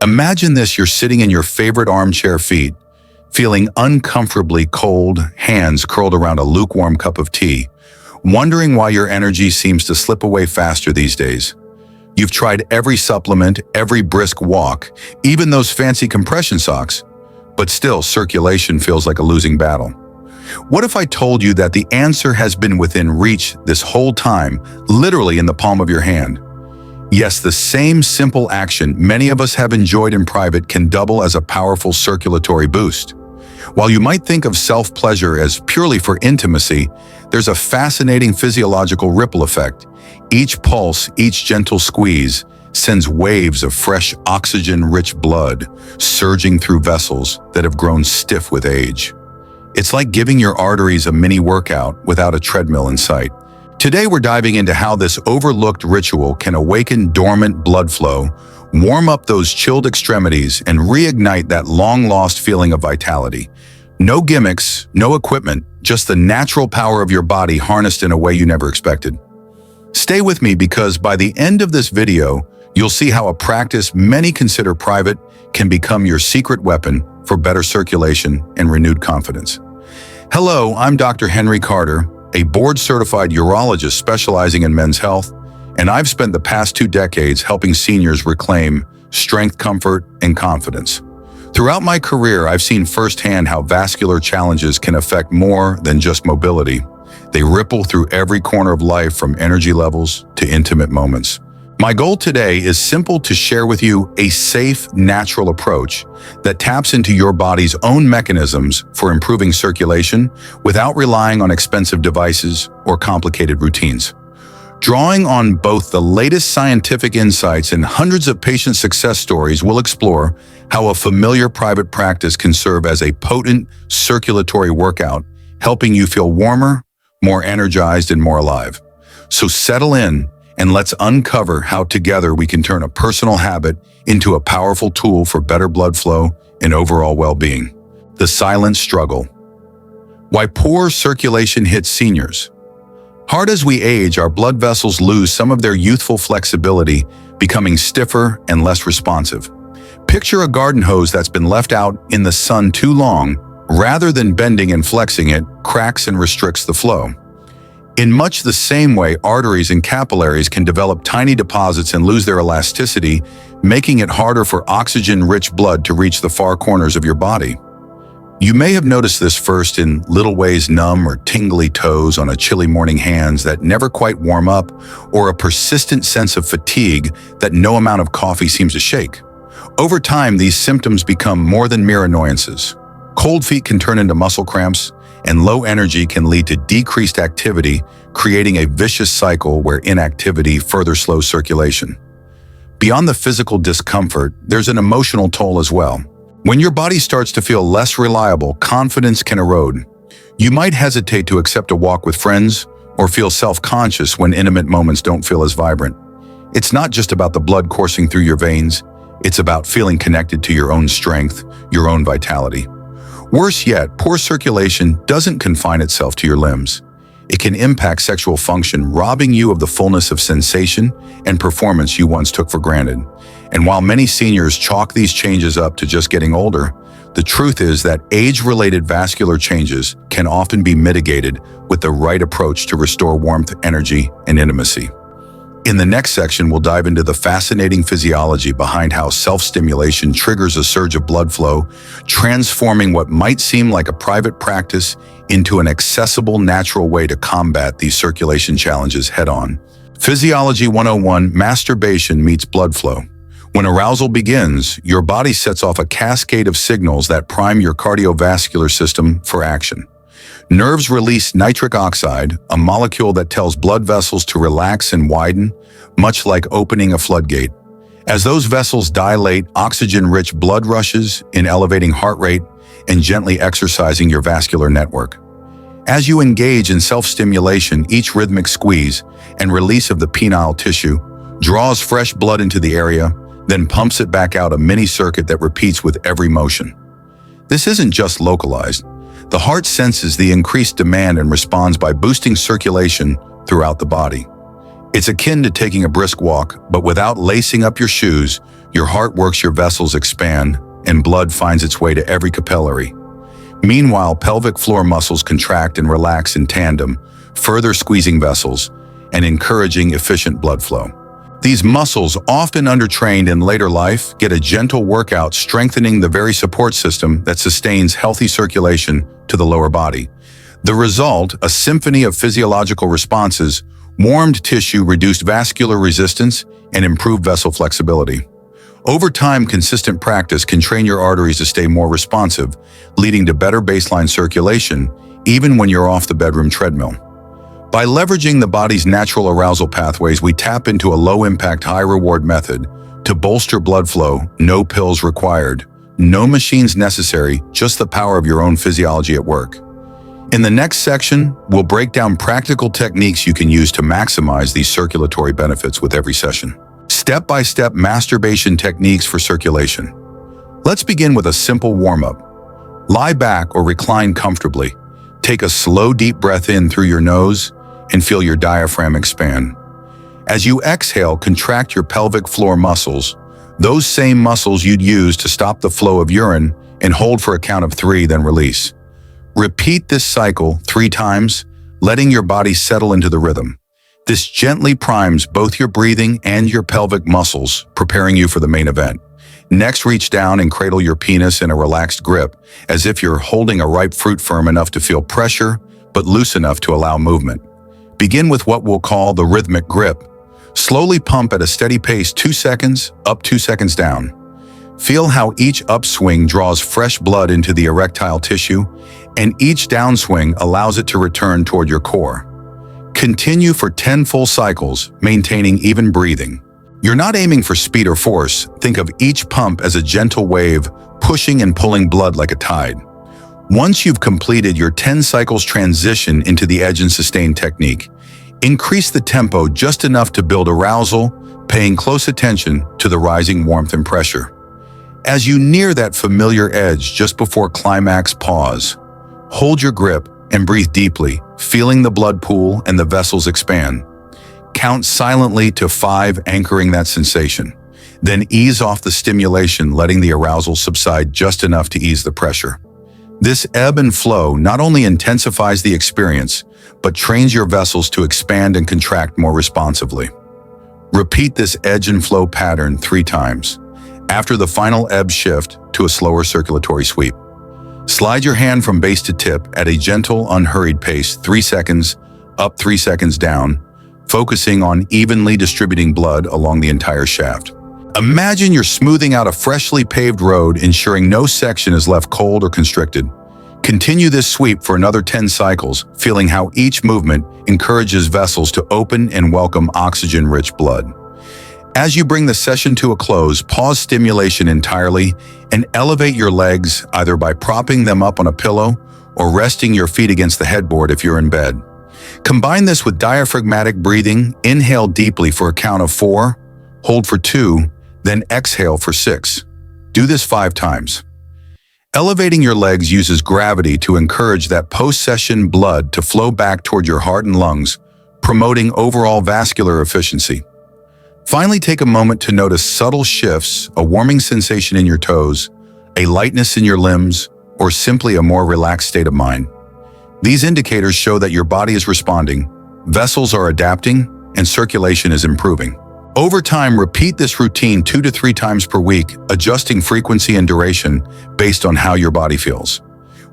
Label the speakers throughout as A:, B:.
A: Imagine this: you're sitting in your favorite armchair feet, feeling uncomfortably cold, hands curled around a lukewarm cup of tea, wondering why your energy seems to slip away faster these days. You've tried every supplement, every brisk walk, even those fancy compression socks, but still circulation feels like a losing battle. What if I told you that the answer has been within reach this whole time, literally in the palm of your hand? Yes, the same simple action many of us have enjoyed in private can double as a powerful circulatory boost. While you might think of self-pleasure as purely for intimacy, there's a fascinating physiological ripple effect. Each pulse, each gentle squeeze, sends waves of fresh, oxygen-rich blood surging through vessels that have grown stiff with age. It's like giving your arteries a mini workout without a treadmill in sight. Today we're diving into how this overlooked ritual can awaken dormant blood flow, warm up those chilled extremities, and reignite that long-lost feeling of vitality. No gimmicks, no equipment, just the natural power of your body harnessed in a way you never expected. Stay with me, because by the end of this video, you'll see how a practice many consider private can become your secret weapon for better circulation and renewed confidence. Hello, I'm Dr. Henry Carter, a board-certified urologist specializing in men's health, and I've spent the past 2 decades helping seniors reclaim strength, comfort, and confidence. Throughout my career, I've seen firsthand how vascular challenges can affect more than just mobility. They ripple through every corner of life, from energy levels to intimate moments. My goal today is simple: to share with you a safe, natural approach that taps into your body's own mechanisms for improving circulation without relying on expensive devices or complicated routines. Drawing on both the latest scientific insights and hundreds of patient success stories, we'll explore how a familiar private practice can serve as a potent circulatory workout, helping you feel warmer, more energized, and more alive. So settle in and let's uncover how together we can turn a personal habit into a powerful tool for better blood flow and overall well-being. The silent struggle. Why poor circulation hits seniors. Hard as we age, our blood vessels lose some of their youthful flexibility, becoming stiffer and less responsive. Picture a garden hose that's been left out in the sun too long. Rather than bending and flexing, it cracks and restricts the flow. In much the same way, arteries and capillaries can develop tiny deposits and lose their elasticity, making it harder for oxygen-rich blood to reach the far corners of your body. You may have noticed this first in little ways: numb or tingly toes on a chilly morning, hands that never quite warm up, or a persistent sense of fatigue that no amount of coffee seems to shake. Over time, these symptoms become more than mere annoyances. Cold feet can turn into muscle cramps, and low energy can lead to decreased activity, creating a vicious cycle where inactivity further slows circulation. Beyond the physical discomfort, there's an emotional toll as well. When your body starts to feel less reliable, confidence can erode. You might hesitate to accept a walk with friends, or feel self-conscious when intimate moments don't feel as vibrant. It's not just about the blood coursing through your veins, it's about feeling connected to your own strength, your own vitality. Worse yet, poor circulation doesn't confine itself to your limbs. It can impact sexual function, robbing you of the fullness of sensation and performance you once took for granted. And while many seniors chalk these changes up to just getting older, the truth is that age-related vascular changes can often be mitigated with the right approach to restore warmth, energy, and intimacy. In the next section, we'll dive into the fascinating physiology behind how self-stimulation triggers a surge of blood flow, transforming what might seem like a private practice into an accessible, natural way to combat these circulation challenges head-on. Physiology 101: Masturbation meets blood flow. When arousal begins, your body sets off a cascade of signals that prime your cardiovascular system for action. Nerves release nitric oxide, a molecule that tells blood vessels to relax and widen, much like opening a floodgate. As those vessels dilate, oxygen-rich blood rushes in, elevating heart rate and gently exercising your vascular network. As you engage in self-stimulation, each rhythmic squeeze and release of the penile tissue draws fresh blood into the area, then pumps it back out, a mini circuit that repeats with every motion. This isn't just localized. The heart senses the increased demand and responds by boosting circulation throughout the body. It's akin to taking a brisk walk, but without lacing up your shoes, your heart works, your vessels expand, and blood finds its way to every capillary. Meanwhile, pelvic floor muscles contract and relax in tandem, further squeezing vessels and encouraging efficient blood flow. These muscles, often undertrained in later life, get a gentle workout, strengthening the very support system that sustains healthy circulation to the lower body. The result, a symphony of physiological responses: warmed tissue, reduced vascular resistance, and improved vessel flexibility. Over time, consistent practice can train your arteries to stay more responsive, leading to better baseline circulation, even when you're off the bedroom treadmill. By leveraging the body's natural arousal pathways, we tap into a low-impact, high-reward method to bolster blood flow. No pills required, no machines necessary, just the power of your own physiology at work. In the next section, we'll break down practical techniques you can use to maximize these circulatory benefits with every session. Step-by-step masturbation techniques for circulation. Let's begin with a simple warm-up. Lie back or recline comfortably. Take a slow, deep breath in through your nose and feel your diaphragm expand. As you exhale, contract your pelvic floor muscles, those same muscles you'd use to stop the flow of urine, and hold for a count of 3, then release. Repeat this cycle 3 times, letting your body settle into the rhythm. This gently primes both your breathing and your pelvic muscles, preparing you for the main event. Next, reach down and cradle your penis in a relaxed grip, as if you're holding a ripe fruit, firm enough to feel pressure, but loose enough to allow movement. Begin with what we'll call the rhythmic grip. Slowly pump at a steady pace, 2 seconds, up, 2 seconds down. Feel how each upswing draws fresh blood into the erectile tissue, and each downswing allows it to return toward your core. Continue for 10 full cycles, maintaining even breathing. You're not aiming for speed or force. Think of each pump as a gentle wave, pushing and pulling blood like a tide. Once you've completed your 10 cycles, transition into the edge and sustain technique. Increase the tempo just enough to build arousal, paying close attention to the rising warmth and pressure. As you near that familiar edge just before climax, pause. Hold your grip and breathe deeply, feeling the blood pool and the vessels expand. Count silently to 5, anchoring that sensation. Then ease off the stimulation, letting the arousal subside just enough to ease the pressure. This ebb and flow not only intensifies the experience, but trains your vessels to expand and contract more responsively. Repeat this edge and flow pattern 3 times. After the final ebb, shift to a slower circulatory sweep. Slide your hand from base to tip at a gentle, unhurried pace, 3 seconds, up, 3 seconds down, focusing on evenly distributing blood along the entire shaft. Imagine you're smoothing out a freshly paved road, ensuring no section is left cold or constricted. Continue this sweep for another 10 cycles, feeling how each movement encourages vessels to open and welcome oxygen-rich blood. As you bring the session to a close, pause stimulation entirely and elevate your legs, either by propping them up on a pillow or resting your feet against the headboard if you're in bed. Combine this with diaphragmatic breathing. Inhale deeply for a count of 4, hold for 2, then exhale for 6. Do this 5 times. Elevating your legs uses gravity to encourage that post-session blood to flow back toward your heart and lungs, promoting overall vascular efficiency. Finally, take a moment to notice subtle shifts, a warming sensation in your toes, a lightness in your limbs, or simply a more relaxed state of mind. These indicators show that your body is responding, vessels are adapting, and circulation is improving. Over time, repeat this routine 2 to 3 times per week, adjusting frequency and duration based on how your body feels.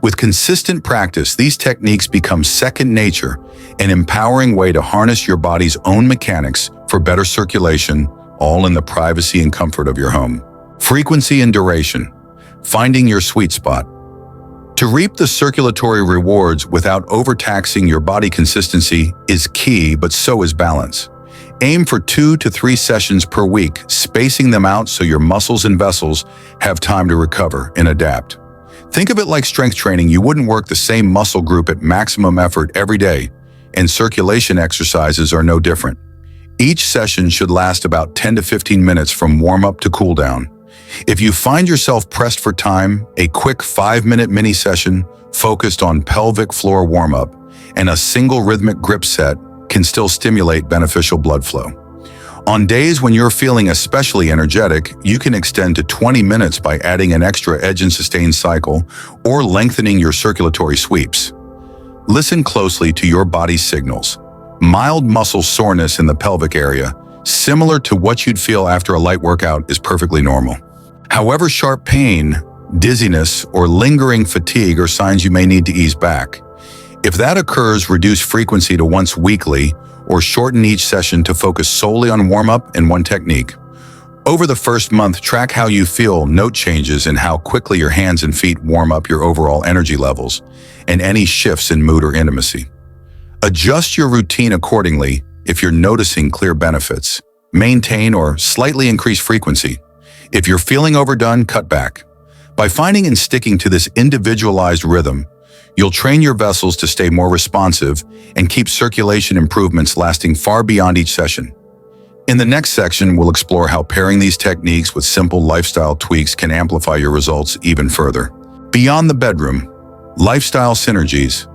A: With consistent practice, these techniques become second nature, an empowering way to harness your body's own mechanics for better circulation, all in the privacy and comfort of your home. Frequency and duration. Finding your sweet spot. To reap the circulatory rewards without overtaxing your body, consistency is key, but so is balance. Aim for 2 to 3 sessions per week, spacing them out so your muscles and vessels have time to recover and adapt. Think of it like strength training. You wouldn't work the same muscle group at maximum effort every day, and circulation exercises are no different. Each session should last about 10 to 15 minutes from warm-up to cool-down. If you find yourself pressed for time, a quick 5-minute mini session focused on pelvic floor warm-up and a single rhythmic grip set can still stimulate beneficial blood flow. On days when you're feeling especially energetic, you can extend to 20 minutes by adding an extra edge and sustain cycle or lengthening your circulatory sweeps. Listen closely to your body's signals. Mild muscle soreness in the pelvic area, similar to what you'd feel after a light workout, is perfectly normal. However, sharp pain, dizziness, or lingering fatigue are signs you may need to ease back. If that occurs, reduce frequency to once weekly or shorten each session to focus solely on warm-up and one technique. Over the first month, track how you feel, note changes in how quickly your hands and feet warm up your overall energy levels, and any shifts in mood or intimacy. Adjust your routine accordingly if you're noticing clear benefits. Maintain or slightly increase frequency. If you're feeling overdone, cut back. By finding and sticking to this individualized rhythm, you'll train your vessels to stay more responsive and keep circulation improvements lasting far beyond each session. In the next section, we'll explore how pairing these techniques with simple lifestyle tweaks can amplify your results even further. Beyond the bedroom, lifestyle synergies.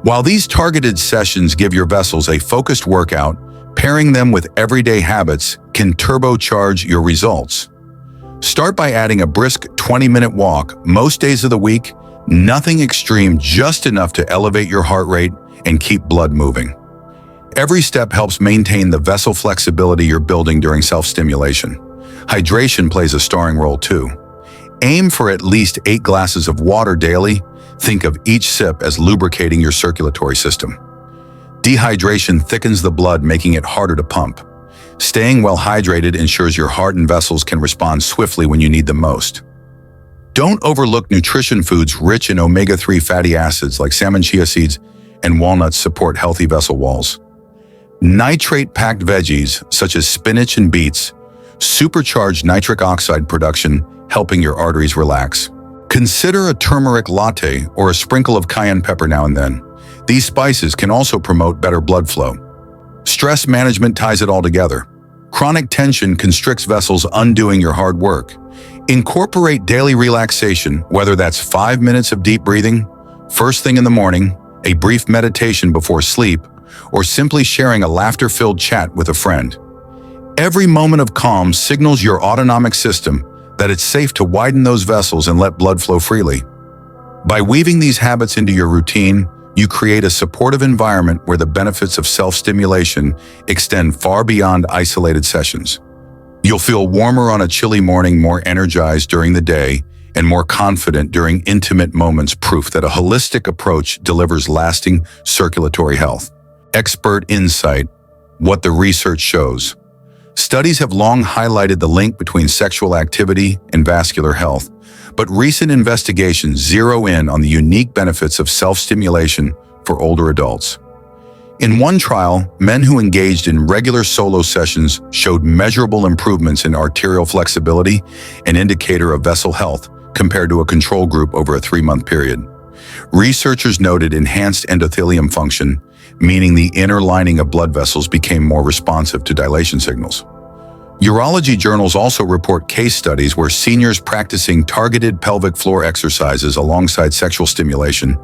A: While these targeted sessions give your vessels a focused workout, pairing them with everyday habits can turbocharge your results. Start by adding a brisk 20-minute walk most days of the week. Nothing extreme, just enough to elevate your heart rate and keep blood moving. Every step helps maintain the vessel flexibility you're building during self-stimulation. Hydration plays a starring role too. Aim for at least 8 glasses of water daily. Think of each sip as lubricating your circulatory system. Dehydration thickens the blood, making it harder to pump. Staying well hydrated ensures your heart and vessels can respond swiftly when you need them most. Don't overlook nutrition foods rich in omega-3 fatty acids like salmon, chia seeds, and walnuts support healthy vessel walls. Nitrate-packed veggies, such as spinach and beets, supercharge nitric oxide production, helping your arteries relax. Consider a turmeric latte or a sprinkle of cayenne pepper now and then. These spices can also promote better blood flow. Stress management ties it all together. Chronic tension constricts vessels, undoing your hard work. Incorporate daily relaxation, whether that's 5 minutes of deep breathing, first thing in the morning, a brief meditation before sleep, or simply sharing a laughter-filled chat with a friend. Every moment of calm signals your autonomic system that it's safe to widen those vessels and let blood flow freely. By weaving these habits into your routine, you create a supportive environment where the benefits of self-stimulation extend far beyond isolated sessions. You'll feel warmer on a chilly morning, more energized during the day, and more confident during intimate moments, proof that a holistic approach delivers lasting circulatory health. Expert insight: what the research shows. Studies have long highlighted the link between sexual activity and vascular health, but recent investigations zero in on the unique benefits of self-stimulation for older adults. In one trial, men who engaged in regular solo sessions showed measurable improvements in arterial flexibility, an indicator of vessel health, compared to a control group over a 3-month period. Researchers noted enhanced endothelium function, meaning the inner lining of blood vessels became more responsive to dilation signals. Urology journals also report case studies where seniors practicing targeted pelvic floor exercises alongside sexual stimulation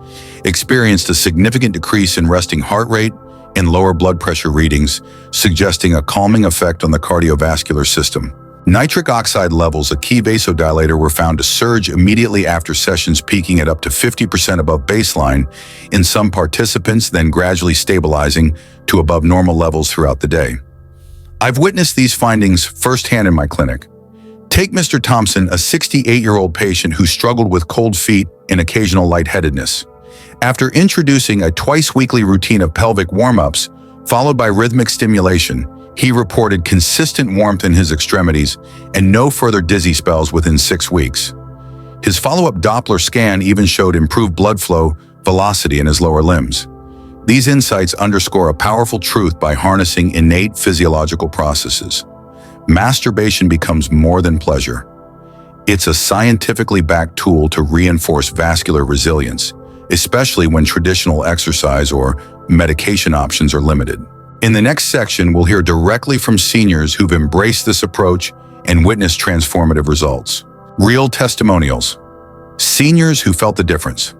A: experienced a significant decrease in resting heart rate and lower blood pressure readings, suggesting a calming effect on the cardiovascular system. Nitric oxide levels, a key vasodilator, were found to surge immediately after sessions, peaking at up to 50% above baseline in some participants, then gradually stabilizing to above normal levels throughout the day. I've witnessed these findings firsthand in my clinic. Take Mr. Thompson, a 68-year-old patient who struggled with cold feet and occasional lightheadedness. After introducing a twice-weekly routine of pelvic warm-ups, followed by rhythmic stimulation, he reported consistent warmth in his extremities and no further dizzy spells within 6 weeks. His follow-up Doppler scan even showed improved blood flow velocity in his lower limbs. These insights underscore a powerful truth: by harnessing innate physiological processes, masturbation becomes more than pleasure. It's a scientifically backed tool to reinforce vascular resilience, especially when traditional exercise or medication options are limited. In the next section, we'll hear directly from seniors who've embraced this approach and witnessed transformative results. Real testimonials. Seniors who felt the difference.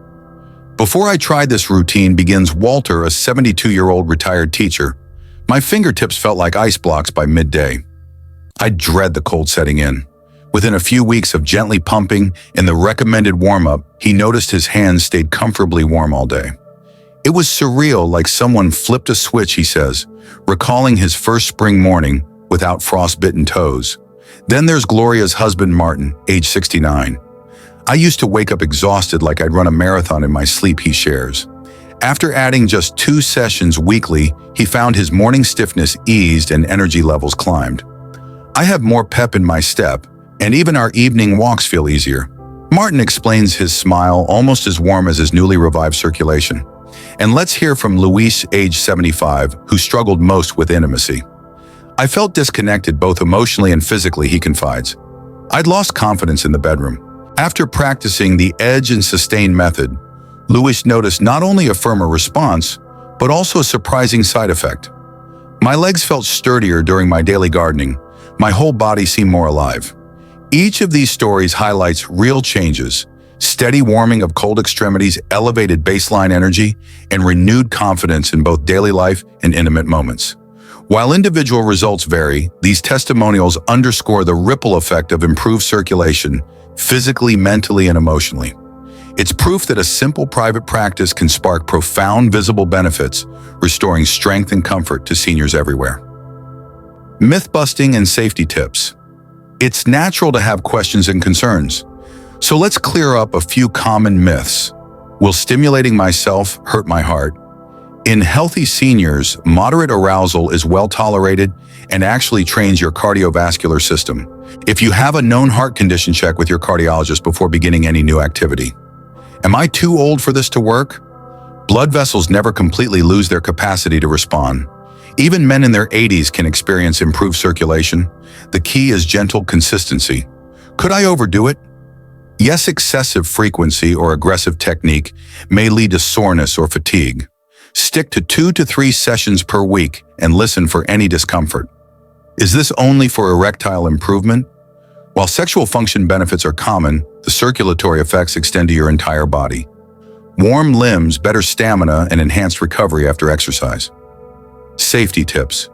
A: Before I tried this routine begins Walter, a 72-year-old retired teacher. My fingertips felt like ice blocks by midday. I dread the cold setting in. Within a few weeks of gently pumping and the recommended warm-up, he noticed his hands stayed comfortably warm all day. It was surreal, like someone flipped a switch, he says, recalling his first spring morning without frostbitten toes. Then there's Gloria's husband, Martin, age 69. I used to wake up exhausted like I'd run a marathon in my sleep, he shares. After adding just 2 sessions weekly, he found his morning stiffness eased and energy levels climbed. I have more pep in my step, and even our evening walks feel easier. Martin explains, his smile almost as warm as his newly revived circulation. And let's hear from Luis, age 75, who struggled most with intimacy. I felt disconnected both emotionally and physically, he confides. I'd lost confidence in the bedroom. After practicing the edge and sustain method, Luis noticed not only a firmer response, but also a surprising side effect. My legs felt sturdier during my daily gardening. My whole body seemed more alive. Each of these stories highlights real changes: steady warming of cold extremities, elevated baseline energy, and renewed confidence in both daily life and intimate moments. While individual results vary, these testimonials underscore the ripple effect of improved circulation, physically, mentally, and emotionally. It's proof that a simple private practice can spark profound visible benefits, restoring strength and comfort to seniors everywhere. Myth-busting and safety tips. It's natural to have questions and concerns. So let's clear up a few common myths. Will stimulating myself hurt my heart? In healthy seniors, moderate arousal is well tolerated and actually trains your cardiovascular system. If you have a known heart condition, check with your cardiologist before beginning any new activity. Am I too old for this to work? Blood vessels never completely lose their capacity to respond. Even men in their 80s can experience improved circulation. The key is gentle consistency. Could I overdo it? Yes, excessive frequency or aggressive technique may lead to soreness or fatigue. Stick to 2 to 3 sessions per week and listen for any discomfort. Is this only for erectile improvement? While sexual function benefits are common, the circulatory effects extend to your entire body. Warm limbs, better stamina, and enhanced recovery after exercise. Safety tips.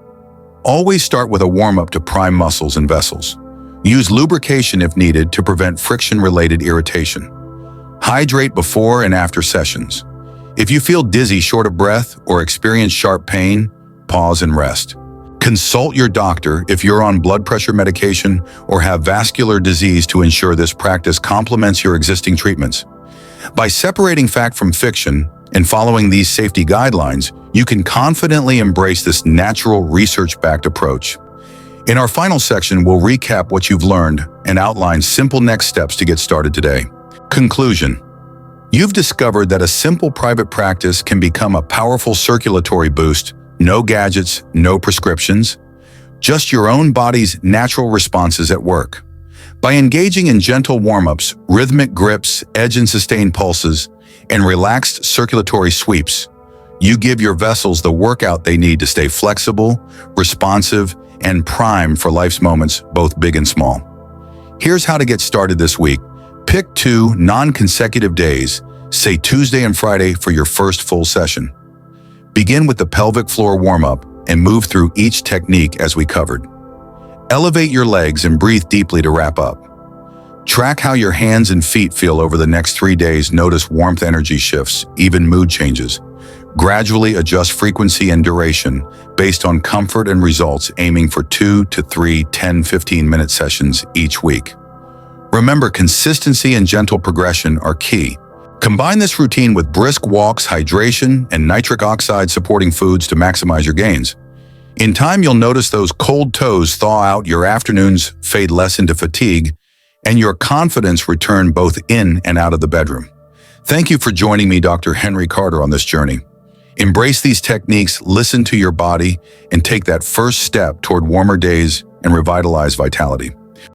A: Always start with a warm-up to prime muscles and vessels. Use lubrication if needed to prevent friction-related irritation. Hydrate before and after sessions. If you feel dizzy, short of breath, or experience sharp pain, pause and rest. Consult your doctor if you're on blood pressure medication or have vascular disease to ensure this practice complements your existing treatments. By separating fact from fiction and following these safety guidelines, you can confidently embrace this natural, research-backed approach. In our final section, we'll recap what you've learned and outline simple next steps to get started today. Conclusion. You've discovered that a simple private practice can become a powerful circulatory boost. No gadgets, no prescriptions, just your own body's natural responses at work. By engaging in gentle warm-ups, rhythmic grips, edge and sustain pulses, and relaxed circulatory sweeps, you give your vessels the workout they need to stay flexible, responsive, and primed for life's moments, both big and small. Here's how to get started this week. Pick 2 non-consecutive days, say Tuesday and Friday, for your first full session. Begin with the pelvic floor warm-up and move through each technique as we covered. Elevate your legs and breathe deeply to wrap up. Track how your hands and feet feel over the next 3 days. Notice warmth, energy shifts, even mood changes. Gradually adjust frequency and duration based on comfort and results, aiming for 2 to 3 10-15-minute sessions each week. Remember, consistency and gentle progression are key. Combine this routine with brisk walks, hydration, and nitric oxide supporting foods to maximize your gains. In time, you'll notice those cold toes thaw out, your afternoons fade less into fatigue, and your confidence return both in and out of the bedroom. Thank you for joining me, Dr. Henry Carter, on this journey. Embrace these techniques, listen to your body, and take that first step toward warmer days and revitalized vitality.